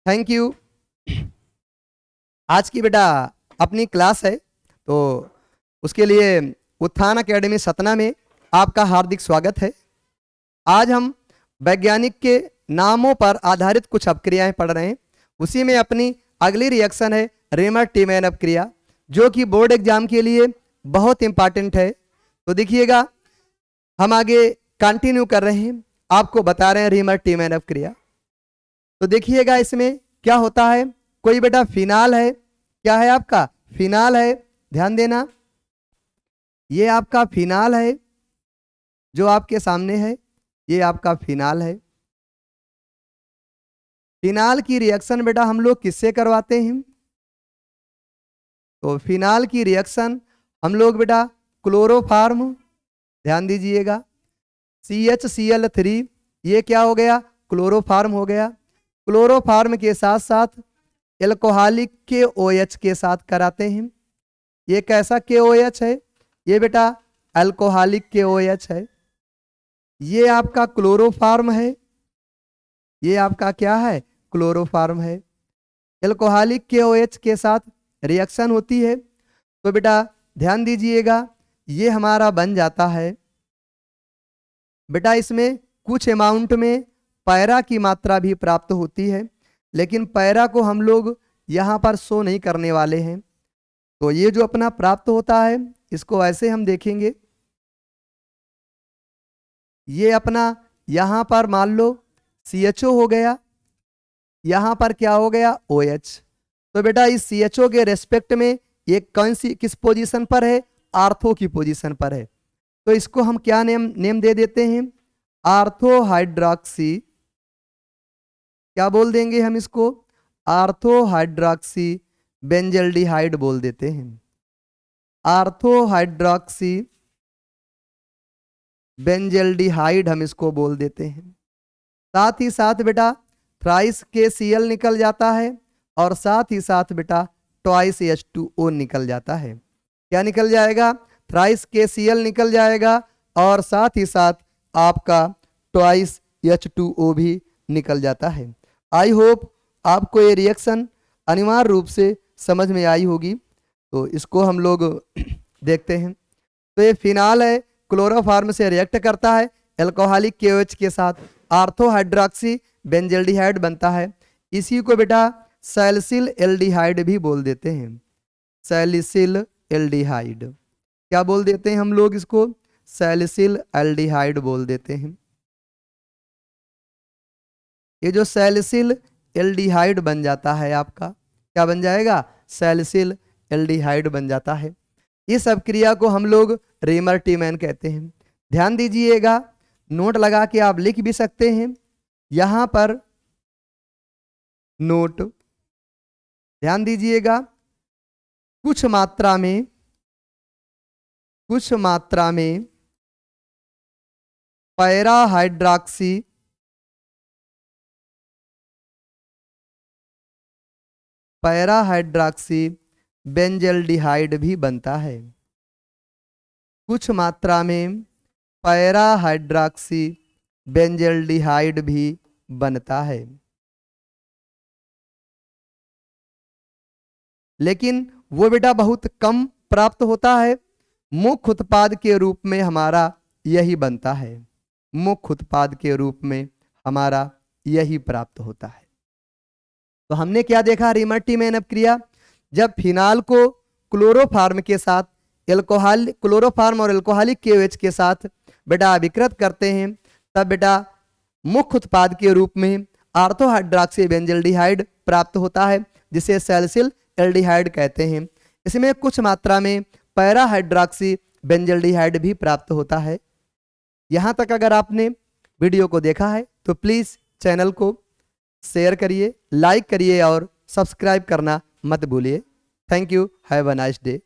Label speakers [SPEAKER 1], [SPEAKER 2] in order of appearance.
[SPEAKER 1] Thank you. आज की बेटा अपनी क्लास है, तो उसके लिए उत्थान एकेडमी सतना में आपका हार्दिक स्वागत है। आज हम वैज्ञानिक के नामों पर आधारित कुछ अपक्रियाएं पढ़ रहे हैं। उसी में अपनी अगली रिएक्शन है रेमर-टीमैन अपक्रिया, जो कि बोर्ड एग्जाम के लिए बहुत इंपॉर्टेंट है। तो देखिएगा, हम आगे कंटिन्यू कर रहे हैं, आपको बता रहे हैं रेमर-टीमैन अपक्रिया। तो देखिएगा इसमें क्या होता है। कोई बेटा फिनाल है, क्या है आपका फिनाल है, ध्यान देना, ये आपका फिनाल है जो आपके सामने है, ये आपका फिनाल है। फिनाल की रिएक्शन बेटा हम लोग किससे करवाते हैं? तो फिनाल की रिएक्शन हम लोग बेटा क्लोरोफार्म, ध्यान दीजिएगा, CHCl3, ये क्या हो गया, क्लोरोफार्म हो गया। क्लोरोफार्म के साथ साथ एल्कोहलिक KOH के साथ कराते हैं। ये कैसा KOH है? ये बेटा अल्कोहलिक KOH है। ये आपका क्लोरोफार्म है, ये आपका क्या है, क्लोरोफार्म है। एल्कोहलिक KOH के साथ रिएक्शन होती है, तो बेटा ध्यान दीजिएगा, ये हमारा बन जाता है बेटा, इसमें कुछ अमाउंट में पैरा की मात्रा भी प्राप्त होती है, लेकिन पैरा को हम लोग यहाँ पर शो नहीं करने वाले हैं। तो ये जो अपना प्राप्त होता है, इसको ऐसे हम देखेंगे, ये अपना यहाँ पर मान लो CHO हो गया, यहाँ पर क्या हो गया, OH। तो बेटा इस CHO के रेस्पेक्ट में ये कौन सी किस पोजीशन पर है, आर्थो की पोजीशन पर है। तो इसको हम क्या नेम दे देते हैं, आर्थो हाइड्रोक्सी, क्या बोल देंगे हम इसको, आर्थो हाइड्रोक्सी बेंजल्डिहाइड बोल देते हैं। आर्थो हाइड्रोक्सी बेंजल्डिहाइड हम इसको बोल देते हैं। साथ ही साथ बेटा थ्राइस KCl निकल जाता है, और साथ ही साथ बेटा ट्वाइस H2O निकल जाता है। क्या निकल जाएगा, थ्राइस KCl निकल जाएगा, और साथ ही साथ आपका ट्वाइस H2O भी निकल जाता है। आई होप आपको ये रिएक्शन अनिवार्य रूप से समझ में आई होगी। तो इसको हम लोग देखते हैं। तो ये फिनाल है, क्लोरोफार्म से रिएक्ट करता है एल्कोहलिक KOH के साथ, आर्थो हाइड्रोक्सी बेंजल्डिहाइड बनता है। इसी को बेटा सैलिसिल एल्डिहाइड भी बोल देते हैं, सैलिसिल एल्डिहाइड, क्या बोल देते हैं हम लोग इसको, सैलिसिल एल्डिहाइड बोल देते हैं। ये जो सैलिसिल एल्डिहाइड बन जाता है आपका, क्या बन जाएगा, सैलिसिल एल्डिहाइड बन जाता है। इस अपक्रिया को हम लोग रेमर-टीमैन कहते हैं। ध्यान दीजिएगा, नोट लगा के आप लिख भी सकते हैं, यहां पर नोट, ध्यान दीजिएगा, कुछ मात्रा में पैरा हाइड्रोक्सी बेंजल्डिहाइड भी बनता है। कुछ मात्रा में पैरा हाइड्रोक्सी बेंजल्डिहाइड भी बनता है, लेकिन वो बेटा बहुत कम प्राप्त होता है। मुख्य उत्पाद के रूप में हमारा यही बनता है, मुख्य उत्पाद के रूप में हमारा यही प्राप्त होता है। तो हमने क्या देखा रेमर-टीमैन अपक्रिया, जब फिनाल को क्लोरोफार्म के साथ क्लोरोफार्म और एल्कोहलिक KOH के साथ बेटा अभिकृत करते हैं, तब बेटा मुख्य उत्पाद के रूप में आर्थो हाइड्रोक्सी बेंजल्डिहाइड प्राप्त होता है, जिसे सैलिसिल एल्डिहाइड कहते हैं। इसमें कुछ मात्रा में पैरा हाइड्रोक्सी बेंजल्डिहाइड भी प्राप्त होता है। यहाँ तक अगर आपने वीडियो को देखा है तो प्लीज़ चैनल को शेयर करिए, लाइक करिए और सब्सक्राइब करना मत भूलिए। Thank you, have a nice day.